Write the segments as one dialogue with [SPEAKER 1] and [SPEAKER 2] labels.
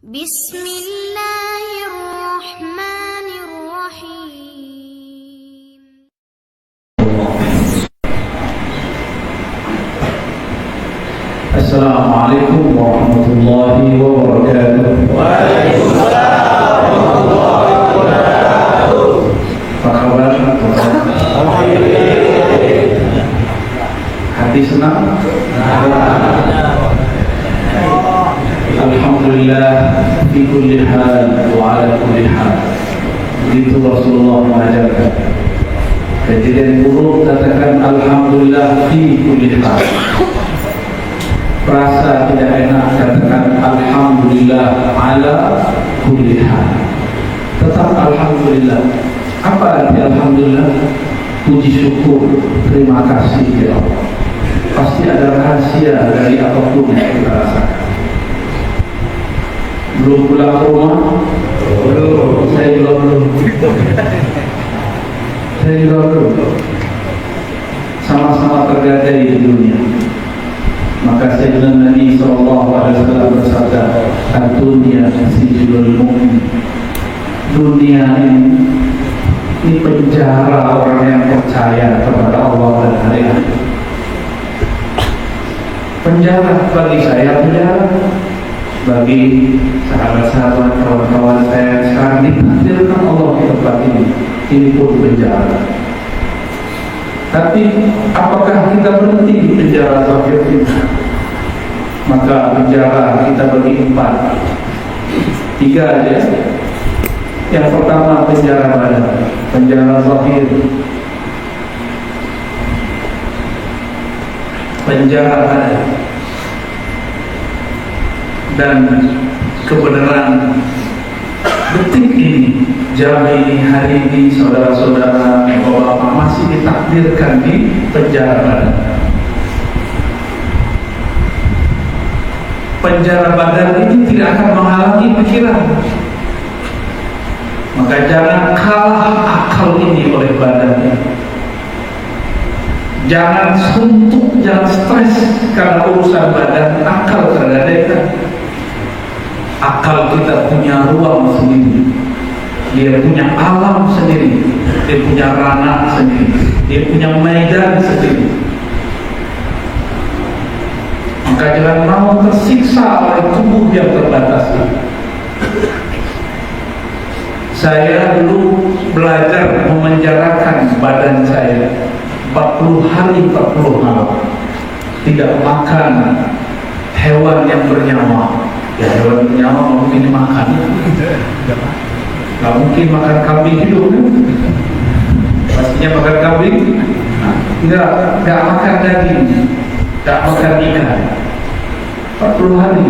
[SPEAKER 1] Bismillahirrahmanirrahim.
[SPEAKER 2] Assalamualaikum warahmatullahi wabarakatuh.
[SPEAKER 3] Waalaikumsalam warahmatullahi wabarakatuh.
[SPEAKER 2] Apa kabar?
[SPEAKER 3] Alhamdulillah.
[SPEAKER 2] Hati senang? Alhamdulillah fi kulli hal wa ala kulli hal. Begitu Rasulullah mengajarkan. Kejadian buruk katakan alhamdulillah fi kulli hal. Rasa tidak enak katakan alhamdulillah ala kulli hal. Tetap alhamdulillah. Apa arti alhamdulillah? Puji syukur, terima kasih ya Allah. Pasti ada rahasia dari apapun yang kita rasakan. Belum pulang ke rumah? Belum. Saya juga belum. Sama-sama tergadai di dunia. Maka Sayyidina Nabi SAW bersabda, "Dunia sijnul mu'min." Dunia ini penjara orang yang percaya kepada Allah dan hari akhir. Penjara bagi saya, penjara bagi sahabat-sahabat, kawan-kawan saya sekarang ditakdirkan Allah di tempat ini pun penjara. Tapi apakah kita berhenti di penjara zahir kita? Maka penjara kita bagi 4, 3 aja. Yang pertama penjara badan, penjara zahir, penjara badan, dan kebenaran detik ini, jam ini, hari ini, saudara-saudara, bapak-bapak masih ditakdirkan di penjara badan. Penjara badan ini tidak akan menghalangi pikiran. Maka jangan kalah akal ini oleh badannya. Jangan suntuk, jangan stres karena urusan badan. Akal tergadaikan. Akal kita punya ruang sendiri, dia punya alam sendiri, dia punya ranah sendiri, dia punya medan sendiri. Maka jangan mau tersiksa oleh tubuh yang terbatas. Saya dulu belajar memenjarakan badan saya 40 hari 40 malam, tidak makan hewan yang bernyawa. Ya, hewan bernyawa mungkin dimakan. Gak mungkin makan kambing hidup. Pastinya makan kambing. Gak makan daging, gak makan ikan. 40 hari.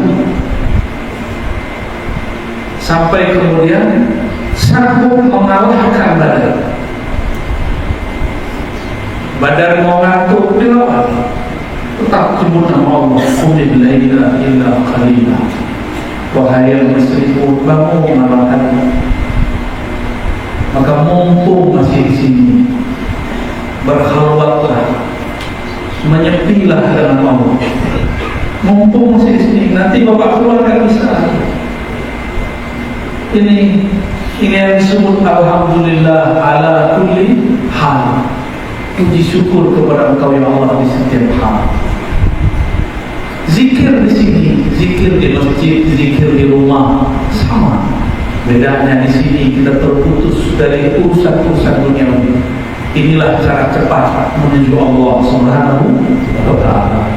[SPEAKER 2] Sampai kemudian sanggup mengalahkan badan. Badan mau ngantuk, dilawan. Tetap sebut nama Allah. Qumil laila illa qalila. Wahai yang muslimun, bangun malam. Maka mumpung masih di sini, berkhalwatlah, menyepilah dengan Allah. Mumpung masih di sini, nanti bapak keluar nggak bisa. Ini yang disebut alhamdulillah ala kulli hal. Puji syukur kepada Engkau ya Allah di setiap hal. Zikir di sini, zikir di masjid, zikir di rumah sama. Bedanya di sini kita terputus dari urusan-urusan dunia ini. Inilah cara cepat menuju Allah Subhanahu wa Ta'ala.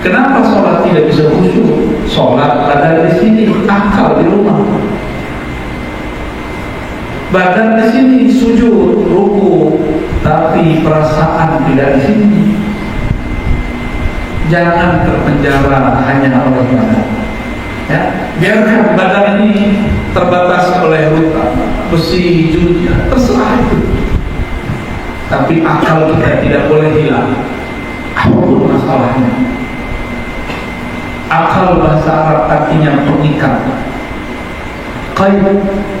[SPEAKER 2] Kenapa sholat tidak bisa khusyuk? Sholat ada di sini, akal di rumah. Badan di sini sujud, ruku, tapi perasaan tidak di sini. Jangan terpenjara hanya oleh badan. Ya, biarkan badan ini terbatas oleh luka, besi, hidupnya, terserah itu. Tapi akal kita tidak boleh hilang, apapun masalahnya. Akal bahasa Arab artinya pengikat. Qaid,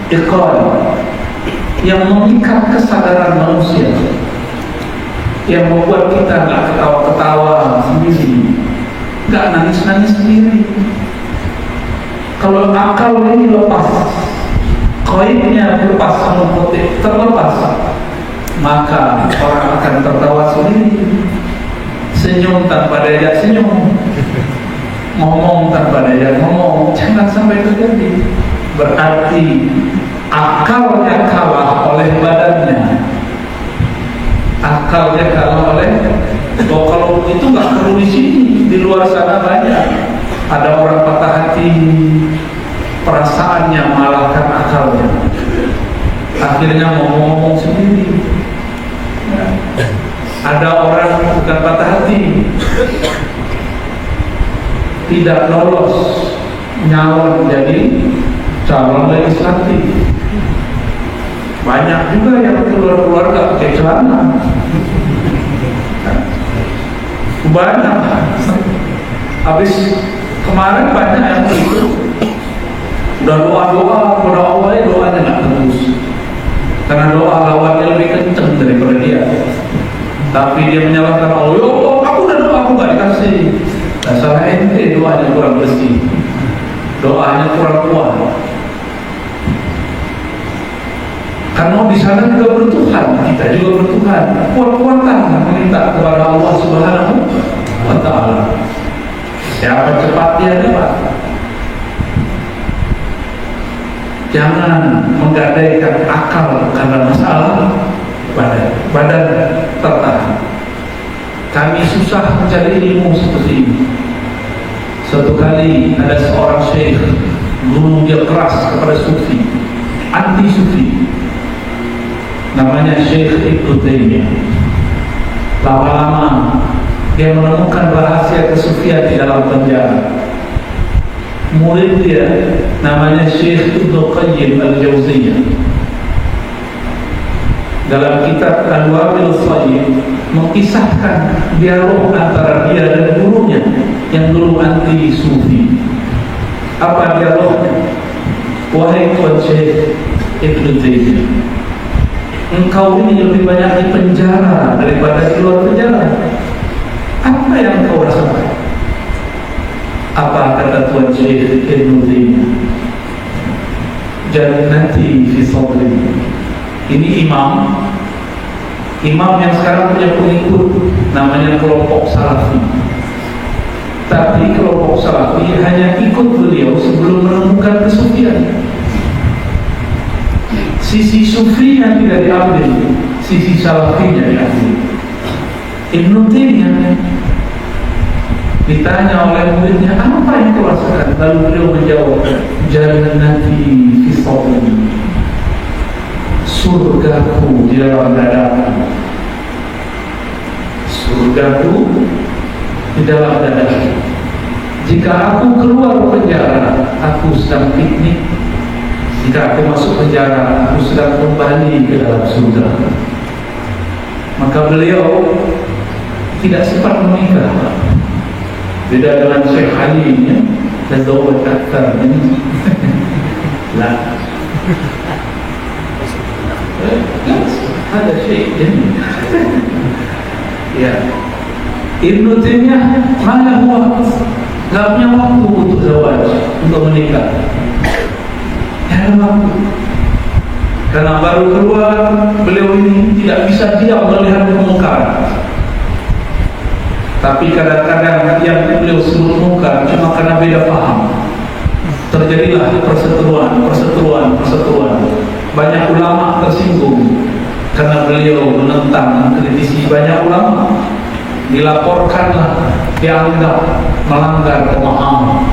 [SPEAKER 2] iqal, yang mengikat kesadaran manusia, yang membuat kita nggak ketawa-ketawa sendiri, nggak nangis-nangis sendiri. Kalau akal kalau ini lepas, koinnya lepas sama putih terlepas, maka orang akan tertawa sendiri, senyum tanpa daya senyum, ngomong tanpa daya ngomong. Jangan sampai terjadi. Berarti akalnya kalah oleh badannya. Akalnya kalah oleh. Kalau itu nggak perlu di sini, di luar sana banyak. Ada orang patah hati, perasaannya mengalahkan akalnya. Akhirnya ngomong-ngomong sendiri. Ya. Ada orang bukan patah hati, tidak lolos nyalon jadi calon legislatif. Banyak juga yang keluar gak pakai celana. Banyak. Habis kemarin banyak yang itu udah doa awalnya doanya nggak tembus karena doa lawannya lebih kenceng daripada dia. Tapi dia menyalahkan Allah. Yo, aku udah doa, aku nggak dikasih. Nah, salah ente, doanya kurang bersih, doanya kurang kuat. Karena di sana juga bertuhan, kita juga bertuhan. Kuat-kuatan meminta kepada Allah Subhanahu wa Ta'ala. Siapa cepat dia dapat. Jangan menggadaikan akal karena masalah badan tertahan. Kami susah mencari ilmu seperti ini. Suatu kali ada seorang syekh, guru dia keras kepada sufi, anti sufi, namanya Syekh Ibnu Taimiyah. Lama-lama dia menemukan rahasia kesufian di dalam penjara. Murid dia namanya Syekh Ibnu Qayyim Al-Jauziyah. Dalam kitab Al-Wabil Sayyid mengisahkan dialog antara dia dan gurunya yang dulu anti sufi. Apa dialognya? Wahai Tuan Syekh Ibnu Taimiyah, engkau ini lebih banyak di penjara daripada di luar penjara. Apa yang kau rasakan? Apa kata Tuan Syekh Ibnu Taimiyah? Jannati fi sadri. Ini imam yang sekarang punya pengikut, namanya kelompok Salafi. Tapi kelompok Salafi hanya ikut beliau sebelum menemukan kesufian. Sisi sufinya tidak diambil, sisi salafinya diambil. Ibnu Taimiyah ditanya oleh muridnya, apa yang kau rasakan? Lalu beliau menjawab, jannati fi sadri. Surgaku di dalam dadaku. Surgaku di dalam dadaku. Jika aku keluar penjara, aku sedang piknik. Jika aku masuk penjara, aku sedang kembali ke dalam surga. Maka beliau tidak sempat menikah. Beda dengan Syekh Ali ya, tazawwaj akthar ini. Lah. Ada Syekh ini. Ya. Ibnu Taimiyah mana waktu? Gak punya waktu untuk zawaj, untuk menikah. Karena baru keluar, beliau ini tidak bisa diam melihat kemungkaran. Tapi kadang-kadang yang beliau sebut mungkar cuma karena beda paham. Terjadilah perseteruan. Banyak ulama tersinggung karena beliau menentang, mengkritisi banyak ulama. Dilaporkanlah, dianggap melanggar pemahaman.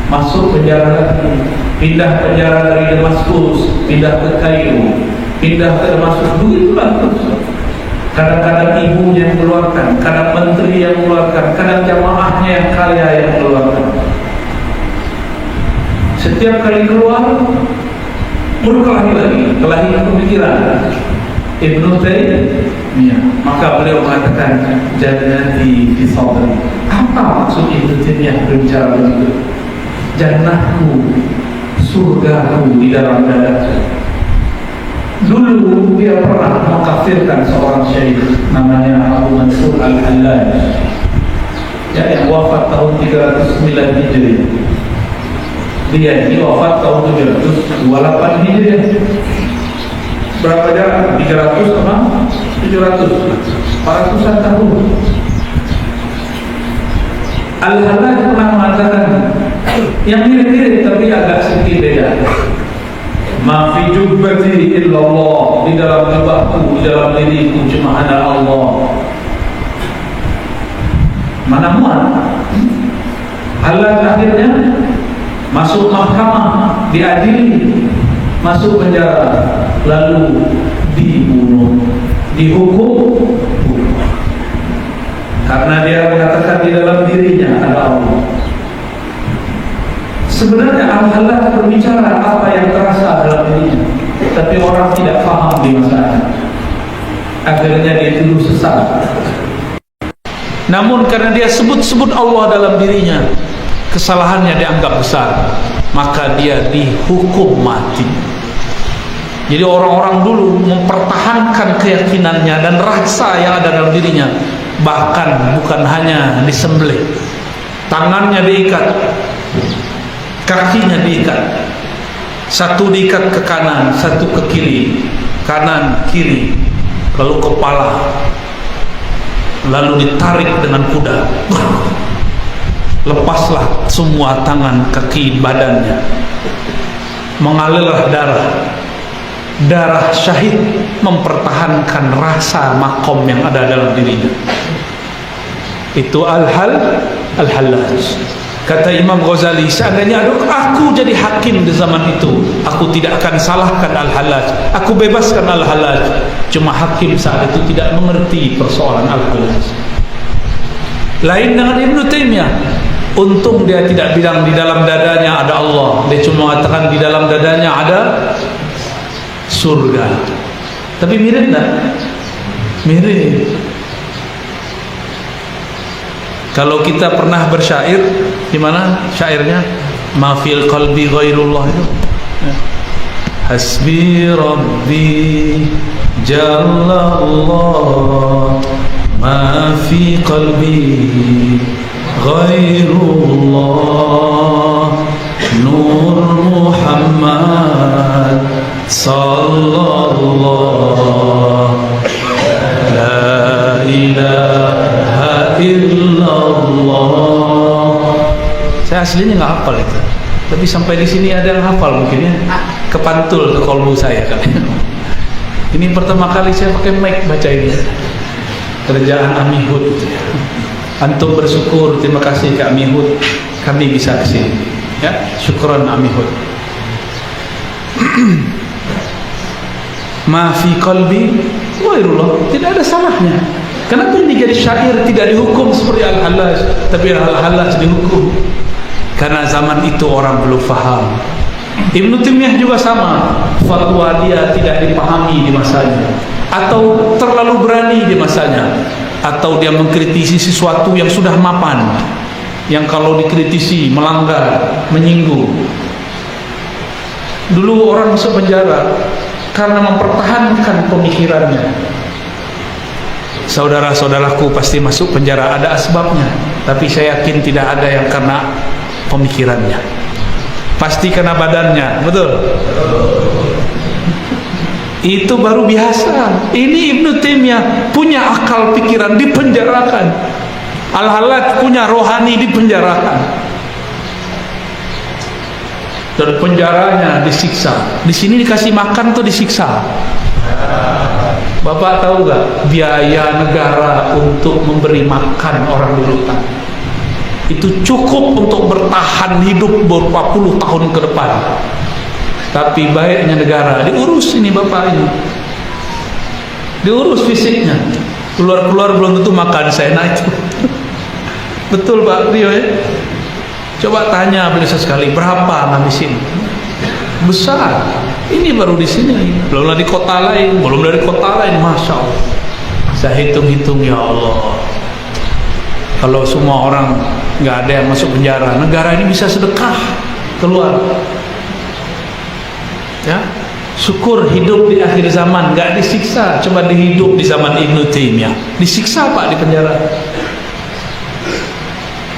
[SPEAKER 2] Masuk penjara lagi, pindah penjara dari Damaskus, pindah ke Kairo, pindah ke Damaskus, begitulah terus. Kadang-kadang ibunya yang keluarkan, kadang menteri yang keluarkan, kadang jamaahnya yang kaya yang keluarkan. Setiap kali keluar, berkelahi lagi pemikiran. Ibnu Taimiyah, maka beliau mengatakan jannati fi sadri. Apa maksud Ibnu Taimiyah berbicara begitu? Jannahku, surgaku di dalam dadaku. Dulu dia pernah mengkafirkan seorang syekh namanya Abu Mansur Al-Hallaj, ya, yang wafat tahun 309 Hijri. Dia ini wafat tahun 728 Hijriah. Berapa jarak? 300 sama 700, 400-an tahun. Al-Hallaj pernah mengatakan yang mirip-mirip tapi agak sedikit beda. Ma fi jubbati illallah, di dalam jubahku, di dalam diriku cuma ada Allah. Mana muat? Hallaj akhirnya masuk mahkamah, diadili, masuk penjara, lalu dibunuh, dihukum bunuh. Karena dia mengatakan di dalam dirinya ada Allah. Sebenarnya Al-Hallaj berbicara apa yang terasa dalam dirinya, tapi orang tidak paham di masanya. Akhirnya dia dituduh sesat. Namun karena dia sebut-sebut Allah dalam dirinya, kesalahannya dianggap besar, maka dia dihukum mati. Jadi orang-orang dulu mempertahankan keyakinannya dan rasa yang ada dalam dirinya. Bahkan bukan hanya disembelih, tangannya diikat, kakinya diikat, satu diikat ke kanan, satu ke kiri, kanan kiri, lalu kepala, lalu ditarik dengan kuda. Lepaslah semua tangan, kaki, badannya, mengalirlah darah syahid, mempertahankan rasa makom yang ada dalam dirinya. Itu Al-Hallaj. Kata Imam Ghazali, seandainya aku jadi hakim di zaman itu, aku tidak akan salahkan Al-Hallaj, aku bebaskan Al-Hallaj. Cuma hakim saat itu tidak mengerti persoalan Al-Hallaj. Lain dengan Ibnu Taimiyah. Untung dia tidak bilang di dalam dadanya ada Allah, dia cuma mengatakan di dalam dadanya ada surga. Tapi mirip tak? Mirip. Kalau kita pernah bersyair, gimana syairnya? Ma fil qalbi ghairullah itu. Hasbi Rabbi Jalla Allah, ma fi qalbi ghairullah, Nur Muhammad sallallahu la ilaha illallah. Saya aslinya nggak hafal itu, tapi sampai di sini ada yang hafal mungkin ya, kepantul ke kolbu saya kali. Ini pertama kali saya pakai mic baca ini, kerjaan Amihud. Antum bersyukur, terima kasih Kak Amihud, kami bisa kesini. Ya, syukran Amihud. Ma fi qalbi ghairullah, tidak ada salahnya. Kenapa ini jadi syair tidak dihukum seperti Al-Hallaj, tapi Al-Hallaj dihukum? Karena zaman itu orang belum faham. Ibnu Taimiyah juga sama, fatwa dia tidak dipahami di masanya, atau terlalu berani di masanya, atau dia mengkritisi sesuatu yang sudah mapan, yang kalau dikritisi melanggar, menyinggung. Dulu orang masuk penjara karena mempertahankan pemikirannya. Saudara-saudaraku pasti masuk penjara ada asbabnya, tapi saya yakin tidak ada yang karena pemikirannya, pasti karena badannya. Betul? Itu baru biasa. Ini Ibnu Taimiyah punya akal pikiran, dipenjarakan. Al-Hallaj punya rohani, dipenjarakan. Dan penjaranya disiksa. Di sini dikasih makan tuh disiksa. Bapak tahu gak biaya negara untuk memberi makan orang dulu kan? Itu cukup untuk bertahan hidup beberapa puluh tahun ke depan. Tapi baiknya negara diurus ini bapak ini, diurus fisiknya, keluar-keluar belum tentu makan seenak itu. Betul Pak Rio ya? Coba tanya beliau sekali, berapa ngabisin? Besar. Ini baru di sini, belum dari kota lain, belum dari kota lain. Masya Allah. Saya hitung-hitung, ya Allah, kalau semua orang nggak ada yang masuk penjara, negara ini bisa sedekah keluar. Ya, syukur hidup di akhir zaman nggak disiksa. Coba dihidup di zaman Ibnu Taimiyah, disiksa Pak di penjara.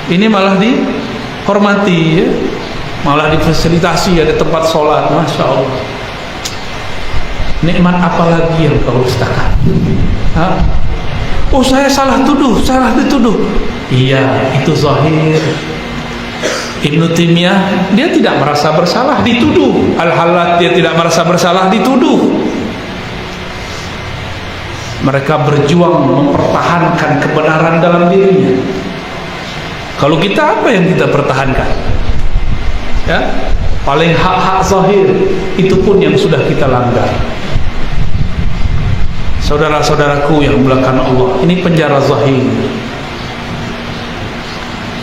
[SPEAKER 2] Ini malah dihormati ya. malah difasilitasi ada tempat sholat. Masya Allah, nikmat apa lagi yang kau dustakan? Oh, saya salah tuduh, salah dituduh. Iya, itu zahir. Ibnu Taimiyah dia tidak merasa bersalah dituduh. Al-Hallat dia tidak merasa bersalah dituduh. Mereka berjuang mempertahankan kebenaran dalam dirinya. Kalau kita, apa yang kita pertahankan? Ya, paling hak-hak zahir itu pun yang sudah kita langgar. Saudara-saudaraku yang dimuliakan Allah, ini penjara zahir.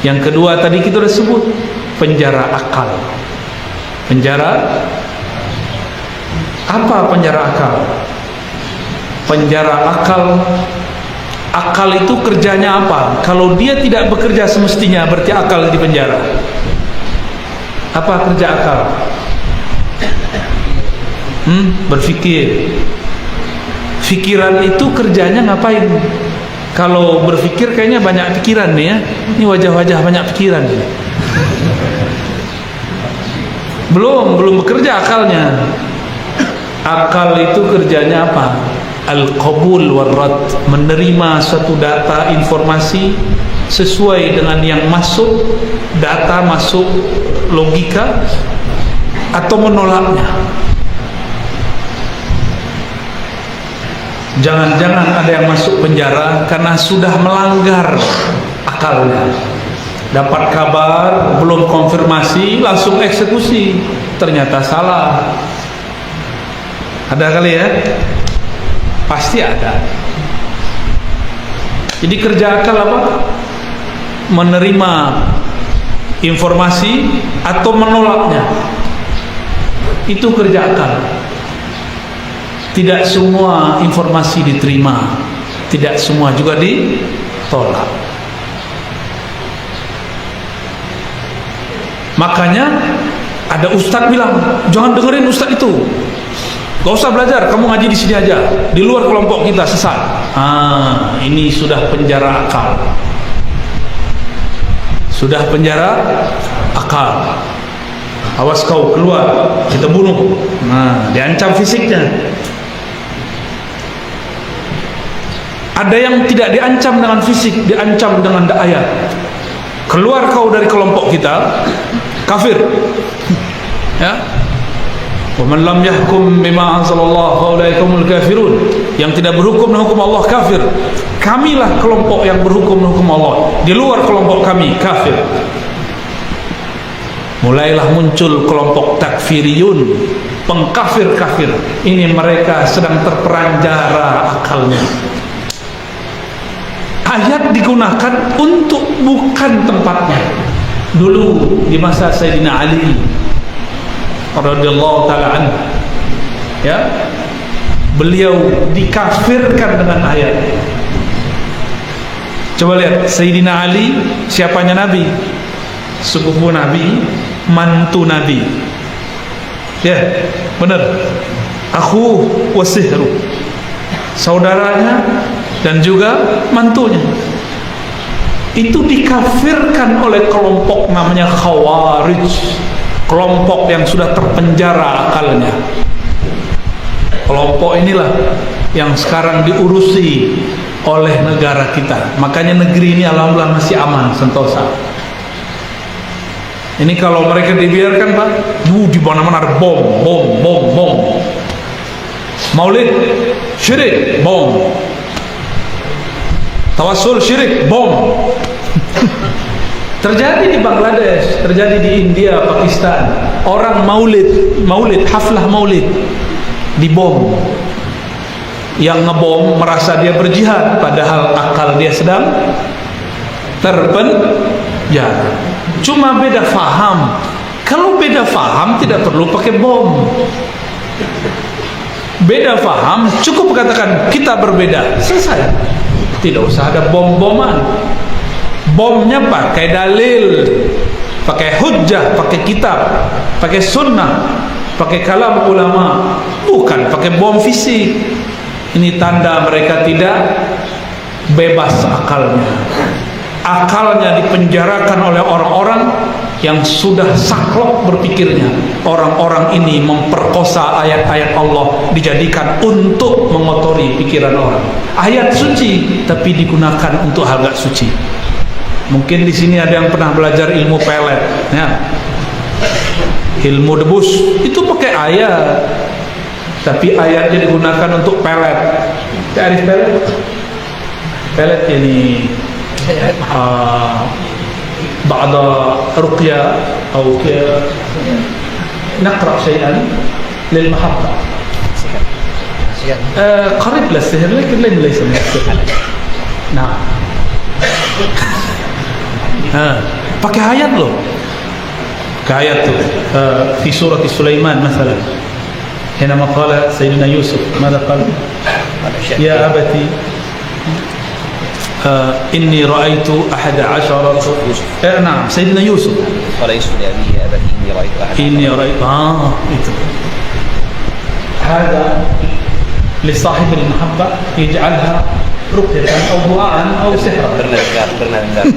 [SPEAKER 2] Yang kedua tadi kita sudah sebut, penjara akal. Penjara apa? Penjara akal. Penjara akal. Akal itu kerjanya apa? Kalau dia tidak bekerja semestinya, berarti akal di penjara. Apa kerja akal? Berpikir. Pikiran itu kerjanya ngapain? Kalau berpikir kayaknya banyak pikiran nih ya. Ini wajah-wajah banyak pikiran. Belum bekerja akalnya. Akal itu kerjanya apa? Al-qabul wal-rad, menerima suatu data, informasi sesuai dengan yang masuk, data masuk logika, atau menolaknya. Jangan-jangan ada yang masuk penjara karena sudah melanggar akalnya. Dapat kabar, belum konfirmasi, langsung eksekusi. Ternyata salah. Ada kali ya? Pasti ada. Jadi kerja akal apa? Menerima informasi atau menolaknya. Itu kerja akal. Tidak semua informasi diterima, tidak semua juga ditolak. Makanya ada ustadz bilang, jangan dengerin ustadz itu, gak usah belajar, kamu ngaji di sini aja, di luar kelompok kita sesat. Ini sudah penjara akal. Sudah penjara akal. Awas kau keluar, kita bunuh. Diancam fisiknya. Ada yang tidak diancam dengan fisik, diancam dengan ayat. Keluar kau dari kelompok kita, kafir. Ya. Wa man lam yahkum bima anzalallahu fa ulaika humul kafirun. Yang tidak berhukum dengan hukum Allah kafir. Kamilah kelompok yang berhukum dengan hukum Allah. Di luar kelompok kami kafir. Mulailah muncul kelompok takfiriyun, pengkafir-kafir. Ini mereka sedang terperanjara akalnya. Ayat digunakan untuk bukan tempatnya. Dulu di masa Sayyidina Ali radhiyallahu taala anhu, ya, beliau dikafirkan dengan ayat. Coba lihat Sayyidina Ali, siapanya Nabi? Sepupu Nabi, mantu Nabi. Ya, benar. Akhu wasihru, saudaranya dan juga mantunya. Itu dikafirkan oleh kelompok namanya Khawarij, kelompok yang sudah terpenjara akalnya. Kelompok inilah yang sekarang diurusi oleh negara kita. Makanya negeri ini alhamdulillah masih aman, sentosa. Ini kalau mereka dibiarkan, Pak, di mana-mana ada bom. Maulid syirik, bom. Tawassul syirik, bom. Terjadi di Bangladesh, terjadi di India, Pakistan. Orang maulid, haflah maulid dibom. Yang ngebom merasa dia berjihad, padahal akal dia sedang terpenjara. Cuma beda faham. Kalau beda faham tidak perlu pakai bom. Beda faham cukup katakan kita berbeda, selesai. Tidak usah ada bom-boman. Bomnya pakai dalil, pakai hujjah, pakai kitab, pakai sunnah, pakai kalam ulama, bukan pakai bom fisik. Ini tanda mereka tidak bebas akalnya. Akalnya dipenjarakan oleh orang-orang yang sudah saklek berpikirnya, orang-orang ini memperkosa ayat-ayat Allah, dijadikan untuk mengotori pikiran orang. Ayat suci tapi digunakan untuk hal gak suci. Mungkin di sini ada yang pernah belajar ilmu pelet, ya. Ilmu debus itu pakai ayat, tapi ayatnya digunakan untuk pelet. Arif pelet? Pelet ini بعد رقية أو نقرأ شيئا للمحبة قريب للسحر لكن ليس من السحر. نعم. pakai ayat loh, pakai ayat tuh في سورة سليمان مثلا حينما قال سيدنا يوسف ماذا قال يا أبتي إني رأيت 11 نعم سيدنا يوسف
[SPEAKER 3] قال يوسف لأبيه يا أبتي إني رأيت
[SPEAKER 2] itu هذا لصاحب المحبة يجعلها رقية أو دعاء أو سحرا.
[SPEAKER 3] Benar.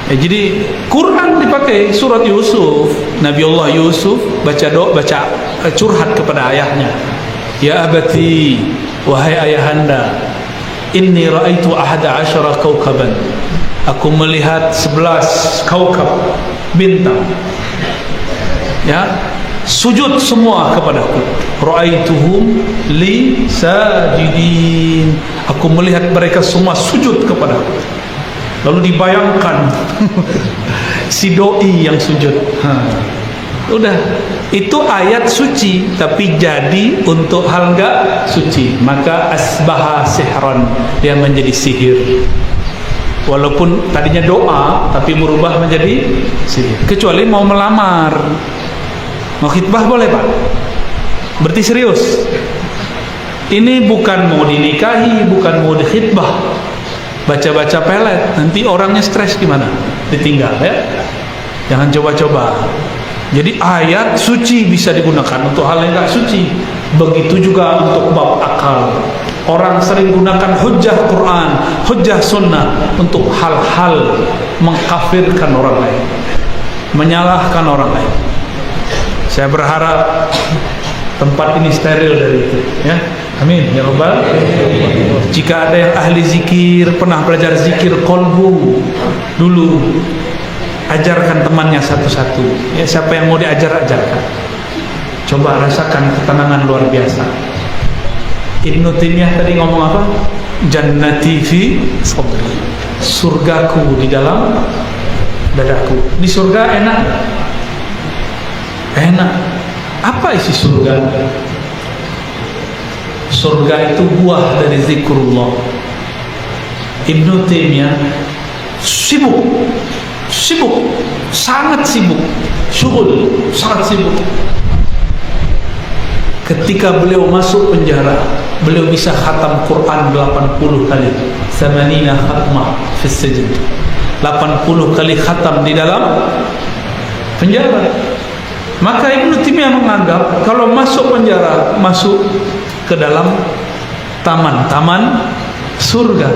[SPEAKER 2] Jadi Quran dipakai surat Yusuf, Nabi Allah Yusuf baca curhat kepada ayahnya. Ya abati, wahai ayahanda, inni ra'aitu 11 kaukaban. Aku melihat 11 kaukab, bintang. Ya, sujud semua kepadaku. Ra'aituhum li sajidin. Aku melihat mereka semua sujud kepadaku. Lalu dibayangkan si doi yang sujud. Udah, itu ayat suci tapi jadi untuk hal enggak suci, maka asbaha sihran, dia menjadi sihir. Walaupun tadinya doa tapi berubah menjadi sihir. Kecuali mau melamar, mau khitbah boleh Pak, berarti serius. Ini bukan mau dinikahi, bukan mau dikhitbah. Baca-baca pelet, nanti orangnya stres gimana? Ditinggal ya. Jangan coba-coba. Jadi ayat suci bisa digunakan untuk hal yang tidak suci. Begitu juga untuk bab akal. Orang sering gunakan hujjah Quran, hujjah sunnah untuk hal-hal mengkafirkan orang lain, menyalahkan orang lain. Saya berharap tempat ini steril dari itu, ya. Amin ya rabbal. Jika ada yang ahli zikir, pernah belajar zikir qalbu dulu, ajarkan temannya satu-satu. Ya, siapa yang mau ajarkan. Coba rasakan ketenangan luar biasa. Ibnu Taimiyah tadi ngomong apa? Jannati fi sadri. Surgaku di dalam dadaku. Di surga enak. Enak. Apa isi surga? Surga itu buah dari zikrullah. Ibnu Taimiyah sibuk, sangat sibuk, syughul, sangat sibuk. Ketika beliau masuk penjara, beliau bisa khatam Quran 80 kali. 80 khatmah fi sijn. 80 kali khatam di dalam penjara. Maka Ibnu Taimiyah menganggap kalau masuk penjara, masuk ke dalam taman-taman surga.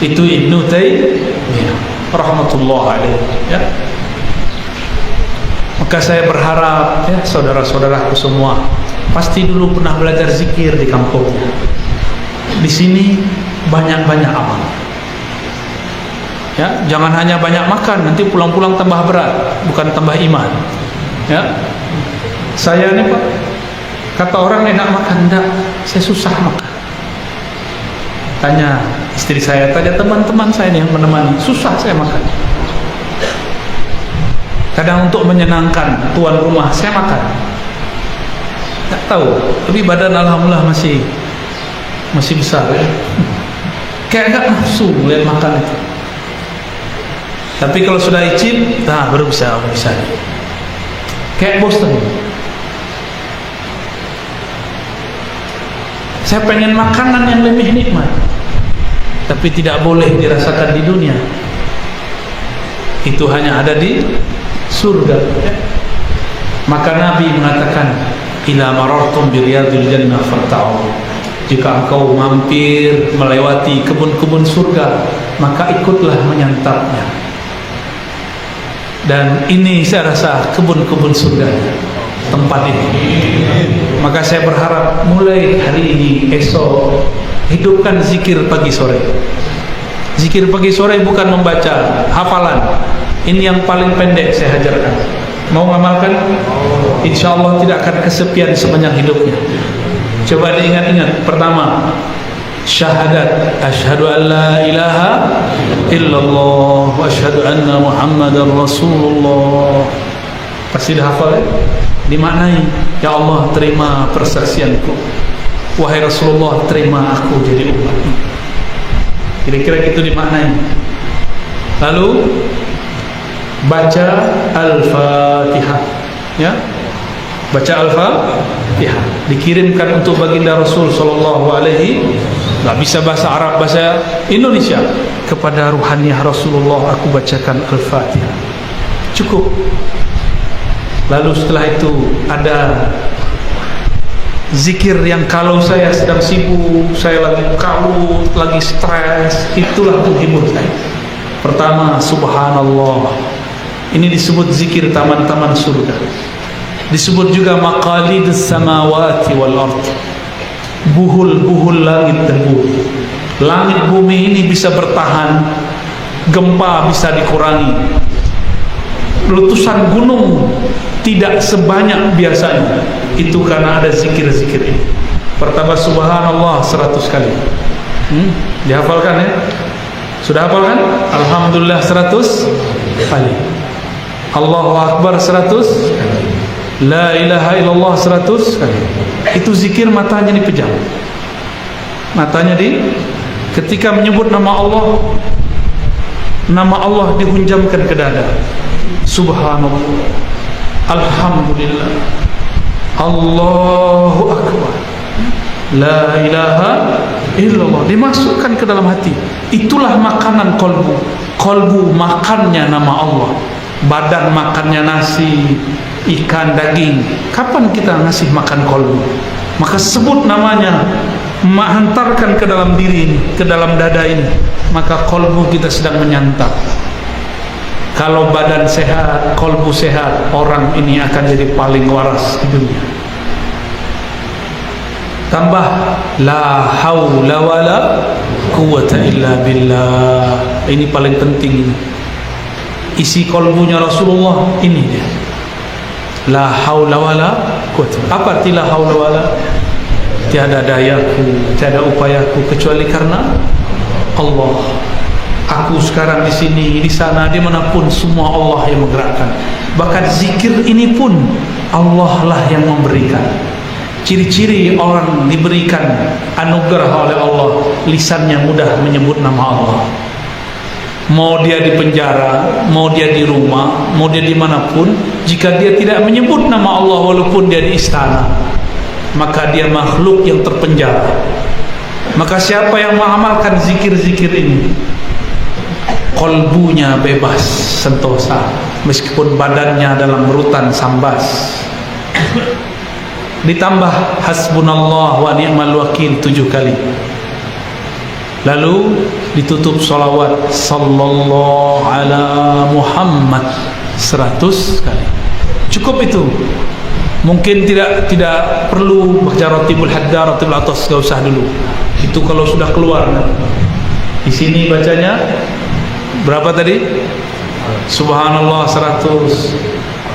[SPEAKER 2] Itu Ibnu Taimiyah rahmatullah alaihi, ya. Maka saya berharap ya saudara-saudaraku semua pasti dulu pernah belajar zikir di kampungnya. Di sini banyak-banyak amal. Ya, jangan hanya banyak makan, nanti pulang-pulang tambah berat, bukan tambah iman. Ya. Saya ini Pak, kata orang enak makan, enggak, saya susah makan. Tanya istri saya, tanya teman-teman saya yang menemani, susah saya makan. Kadang untuk menyenangkan tuan rumah saya makan. Tak tahu, tapi badan alhamdulillah masih besar ya. Kayak enggak nafsu lihat makan itu. Tapi kalau sudah icip, nah baru bisa. Kayak bosan. Saya pengen makanan yang lebih nikmat, tapi tidak boleh dirasakan di dunia. Itu hanya ada di surga. Maka Nabi mengatakan, "Idza marartum bi riyadil jannah farta'u." Jika engkau mampir melewati kebun-kebun surga, maka ikutlah menyantapnya. Dan ini saya rasa kebun-kebun surga tempat ini. Maka saya berharap mulai hari ini, esok, hidupkan zikir pagi sore. Zikir pagi sore bukan membaca hafalan. Ini yang paling pendek saya ajarkan. Mau ngamalkan? Insya Allah tidak akan kesepian sepanjang hidupnya. Coba diingat-ingat. Pertama, syahadat, asyhadu an la ilaha illallah wa asyhadu anna muhammadar rasulullah. Pasti dah hafal ya? Dimaknai, ya Allah terima persaksianku, wahai Rasulullah terima aku jadi umatmu. Kira-kira itu dimaknai. Lalu baca Al-Fatihah, ya, baca Al-Fatihah, dikirimkan untuk baginda Rasul sallallahu alaihi, nggak bisa bahasa Arab, bahasa Indonesia, kepada ruhaniyah Rasulullah aku bacakan Al-Fatihah, cukup. Lalu setelah itu ada zikir yang kalau saya sedang sibuk, saya lagi kalut, lagi stres, itulah menghibur saya. Pertama, subhanallah. Ini disebut zikir taman-taman surga. Disebut juga maqalidus samawati wal ard. Buhul-buhul langit dan bumi. Langit bumi ini bisa bertahan, gempa bisa dikurangi, letusan gunung tidak sebanyak biasanya. Itu karena ada zikir-zikir ini. Pertama subhanallah 100 kali. Dihafalkan ya? Sudah hafalkan? Alhamdulillah 100 kali. Allahu Akbar 100 kali. La ilaha illallah 100 kali. Itu zikir matanya dipejam. Matanya ketika menyebut nama Allah dihunjamkan ke dada. Subhanallah, alhamdulillah, Allahu Akbar, la ilaha illallah, dimasukkan ke dalam hati. Itulah makanan kolbu. Kolbu makannya nama Allah, badan makannya nasi, ikan, daging. Kapan kita ngasih makan kolbu? Maka sebut namanya, menghantarkan ke dalam diri ini, ke dalam dada ini, maka kolbu kita sedang menyantap. Kalau badan sehat, kolbu sehat, orang ini akan jadi paling waras di dunia. Tambah la haula wala quwwata illa billah. Ini paling penting ini. Isi kolbunya Rasulullah ini dia. La haula wala quwwata. Apa arti la haula wala? Tiada dayaku, tiada upayaku kecuali karena Allah. Aku sekarang di sini, di sana, di manapun, semua Allah yang menggerakkan. Bahkan zikir ini pun Allah lah yang memberikan. Ciri-ciri orang diberikan anugerah oleh Allah, lisannya mudah menyebut nama Allah. Mau dia di penjara, mau dia di rumah, mau dia dimanapun, jika dia tidak menyebut nama Allah walaupun dia di istana, maka dia makhluk yang terpenjara. Maka siapa yang mengamalkan zikir-zikir ini, kolbunya bebas sentosa, meskipun badannya dalam rutan sambas. Ditambah hasbunallah wa ni'mal wakil 7 kali. Lalu ditutup salawat sallallahu ala Muhammad 100 kali. Cukup itu. Mungkin tidak perlu baca ratibul haddar, ratibul atas, enggak usah dulu. Itu kalau sudah keluar. Di sini bacanya berapa tadi? Subhanallah 100,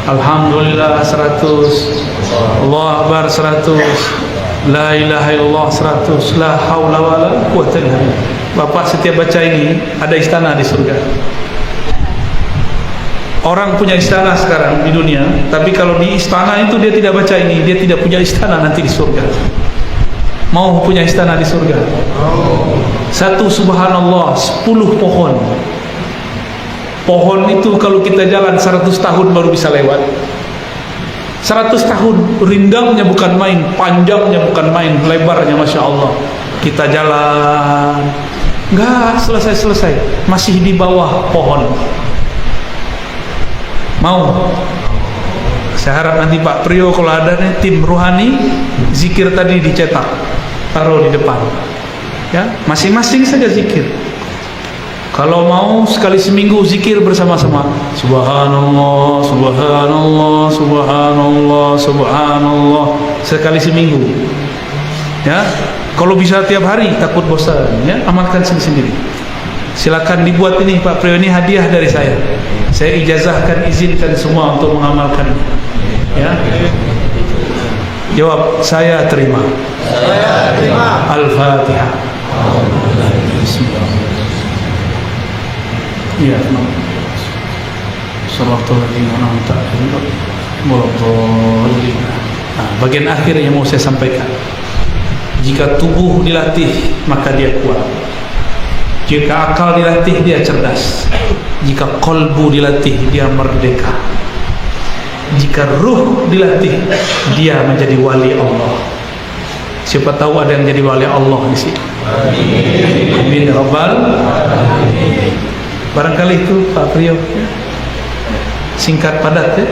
[SPEAKER 2] alhamdulillah 100, Allah Akbar 100, la ilaha illallah 100, la haula wala quwwata illa billah. Bapak setiap baca ini ada istana di surga. Orang punya istana sekarang di dunia, tapi kalau di istana itu dia tidak baca ini, dia tidak punya istana nanti di surga. Mau punya istana di surga? Satu subhanallah 10 pohon. Pohon itu kalau kita jalan 100 tahun baru bisa lewat. 100 tahun, rindangnya bukan main, panjangnya bukan main, lebarnya Masya Allah. Kita jalan, nggak selesai-selesai, masih di bawah pohon. Mau? Saya harap nanti Pak Priyo kalau ada nih tim ruhani, zikir tadi dicetak. taruh di depan. Ya, masing-masing saja zikir. Kalau mau sekali seminggu zikir bersama-sama. Subhanallah, subhanallah, subhanallah, subhanallah. Sekali seminggu. Ya, kalau bisa tiap hari takut bosan. Ya, amalkan sendiri-sendiri. Silakan dibuat ini Pak Priyo, ini hadiah dari saya. Saya ijazahkan, izinkan semua untuk mengamalkan. Ya. Jawab, saya terima.
[SPEAKER 1] Saya terima.
[SPEAKER 2] Al-Fatihah. Bismillah. Iya, nah, bagian akhir yang mau saya sampaikan. Jika tubuh dilatih, maka dia kuat. Jika akal dilatih, dia cerdas. Jika kolbu dilatih, dia merdeka. Jika ruh dilatih, dia menjadi wali Allah. Siapa tahu ada yang jadi wali Allah di sini. Amin. Rabbal alamin. Barangkali itu Pak Priyo, singkat padat ya.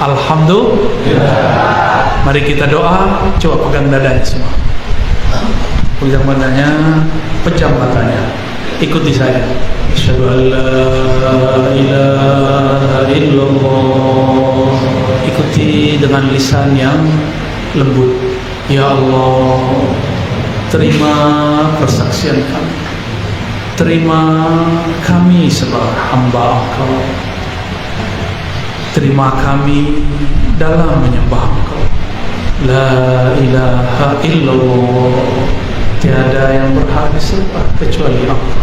[SPEAKER 2] Alhamdulillah. Mari kita doa. Coba pegang dadanya semua. Pegang dadanya, pejam matanya. Ikuti saya. Asyhadu an la ilaha illallah. Ikuti dengan lisan yang lembut. Ya Allah, terima persaksian kami. Terima kami sebagai hamba Engkau. Terima kami dalam menyembah Engkau. La ilaha illallah. Tiada yang berhak disembah kecuali Engkau.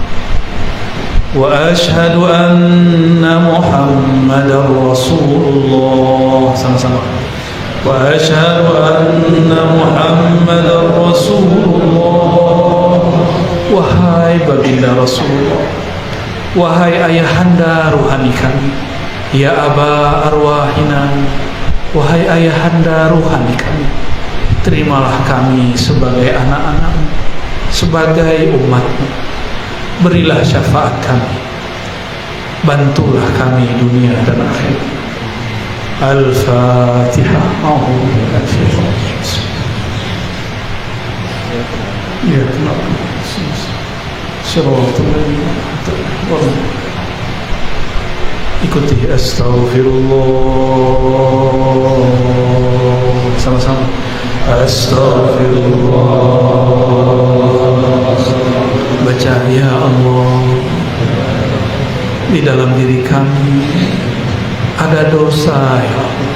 [SPEAKER 2] Wa asyhadu anna Muhammadar Rasulullah. Sama-sama. Wa asyhadu anna Muhammadar Rasulullah. Wahai baginda Rasulullah, wahai ayahanda ruhani kami, ya aba arwahina, wahai ayahanda ruhani kami, terimalah kami sebagai anak-anakmu, sebagai umatmu, berilah syafaat kami, bantulah kami dunia dan akhirat. Al-Fatihah. Ya Allah. Ikuti astaghfirullah. Sama-sama. Astaghfirullah. Baca ya Allah. Di dalam diri kami ada dosa ya Allah.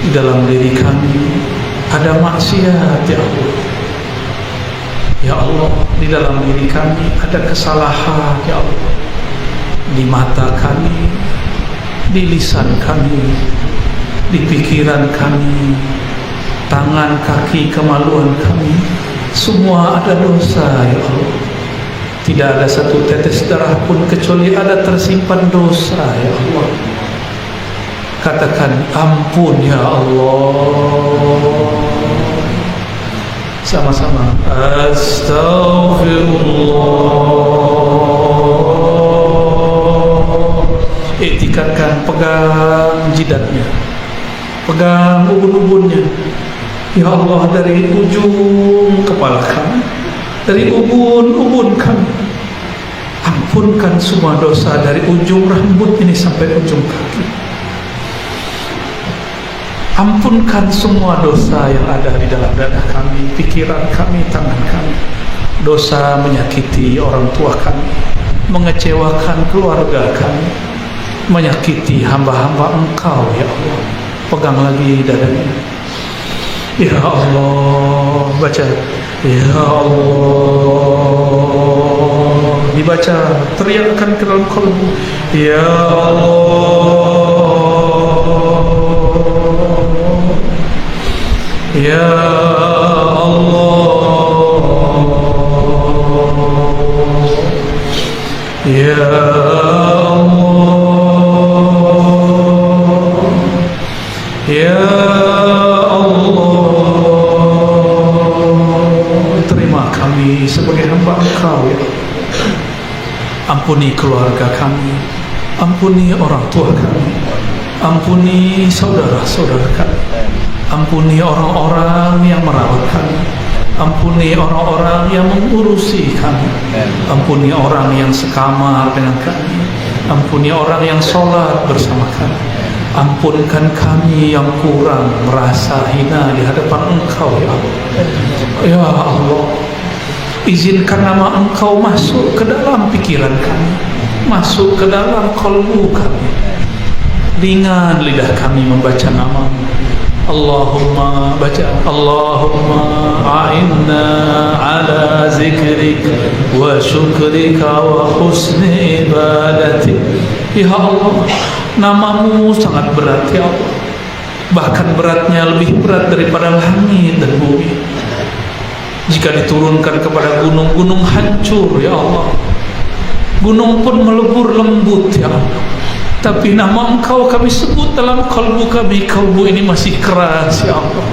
[SPEAKER 2] Di dalam diri kami ada maksiat ya Allah. Ya Allah, di dalam diri kami ada kesalahan ya Allah. Di mata kami, di lisan kami, di pikiran kami, tangan, kaki, kemaluan kami, semua ada dosa ya Allah. Tidak ada satu tetes darah pun kecuali ada tersimpan dosa ya Allah. Katakan ampun ya Allah. Sama-sama. Astaghfirullah. Iktikadkan, pegang jidatnya, pegang ubun-ubunnya. Ya Allah, dari ujung kepala kami, dari ubun-ubun kami, ampunkan semua dosa dari ujung rambut ini sampai ujung kaki. Ampunkan semua dosa yang ada di dalam dada kami, pikiran kami, tangan kami. Dosa menyakiti orang tua kami, mengecewakan keluarga kami, menyakiti hamba-hamba Engkau ya Allah. Pegang lagi dadanya. Ya Allah, baca. Ya Allah, dibaca, teriakkan ke dalam kalbu. Ya Allah. Ya Allah, Ya Allah, Ya Allah, terima kami sebagai hamba Engkau ya. Ampuni keluarga kami, ampuni orang tua kami, ampuni saudara-saudara kami, ampuni orang-orang yang merawat kami, Ampuni orang-orang yang mengurusi kami. Ampuni orang yang sekamar dengan kami. Ampuni orang yang sholat bersama kami. Ampunkan kami yang kurang, merasa hina di hadapan Engkau ya Allah. Ya Allah, izinkan nama Engkau masuk ke dalam pikiran kami, masuk ke dalam kalbu kami. Ringan lidah kami membaca nama-Mu. Allahumma baca, Allahumma a'inna ala zikrik wa syukrika wa husni ibadatik. Ya Allah, nama-Mu sangat berat ya Allah, bahkan beratnya lebih berat daripada langit dan bumi. Jika diturunkan kepada gunung-gunung hancur ya Allah, gunung pun melebur lembut ya Allah. Tapi nama Engkau kami sebut dalam kalbu kami. Kalbu ini masih keras ya Allah,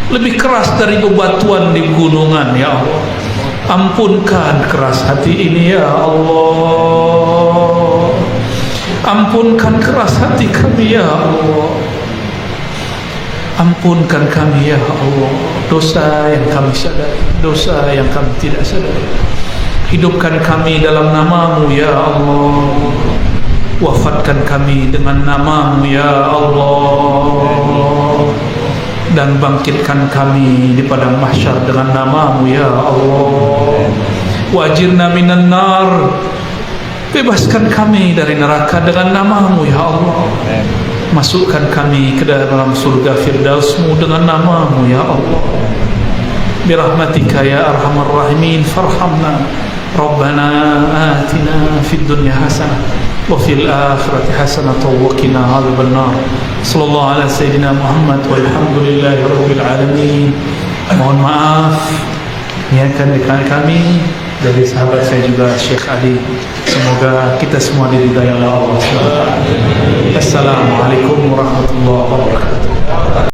[SPEAKER 2] lebih keras dari bebatuan di gunungan ya Allah. Ampunkan keras hati ini ya Allah. Ampunkan keras hati kami ya Allah. Ampunkan kami ya Allah, dosa yang kami sadari, dosa yang kami tidak sadari. Hidupkan kami dalam nama-Mu ya Allah. Wafatkan kami dengan nama-Mu ya Allah, dan bangkitkan kami di padang mahsyar dengan nama-Mu ya Allah. Wajirna minan nar, bebaskan kami dari neraka dengan nama-Mu ya Allah. Masukkan kami ke dalam surga Firdaus-Mu dengan nama-Mu ya Allah. Birahmatika ya arhamar rahimin farhamna. Rabbana atina fid dunya hasanah wa fil akhirati hasanah wa qina adzaban nar. Sallallahu ala sayyidina Muhammad walhamdulillahi rabbil alamin. Mohon maaf niatkan kami dari sahabat saya juga Syekh Adi. Semoga kita semua diridai oleh Allah SWT. Assalamualaikum warahmatullahi wabarakatuh.